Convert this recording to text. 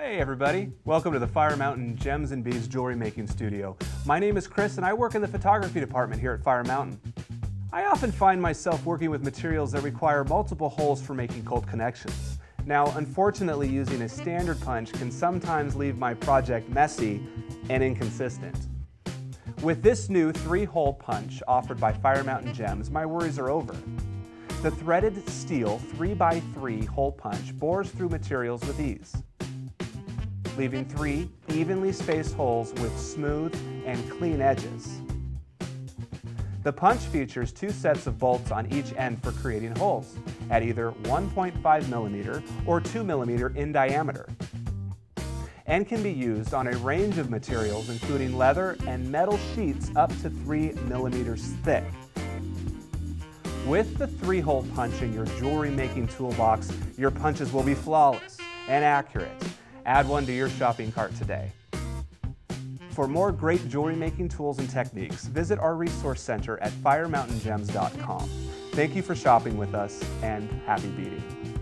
Hey everybody, welcome to the Fire Mountain Gems and Beads Jewelry Making Studio. My name is Chris and I work in the photography department here at Fire Mountain. I often find myself working with materials that require multiple holes for making cold connections. Now, unfortunately, using a standard punch can sometimes leave my project messy and inconsistent. With this new 3-hole punch offered by Fire Mountain Gems, my worries are over. The threaded steel 3x3 hole punch bores through materials with ease, leaving 3 evenly spaced holes with smooth and clean edges. The punch features 2 sets of bolts on each end for creating holes at either 1.5 millimeter or 2 millimeter in diameter, and can be used on a range of materials including leather and metal sheets up to 3 millimeters thick. With the 3-hole punch in your jewelry making toolbox, your punches will be flawless and accurate. Add one to your shopping cart today. For more great jewelry making tools and techniques, visit our resource center at firemountaingems.com. Thank you for shopping with us, and happy beading.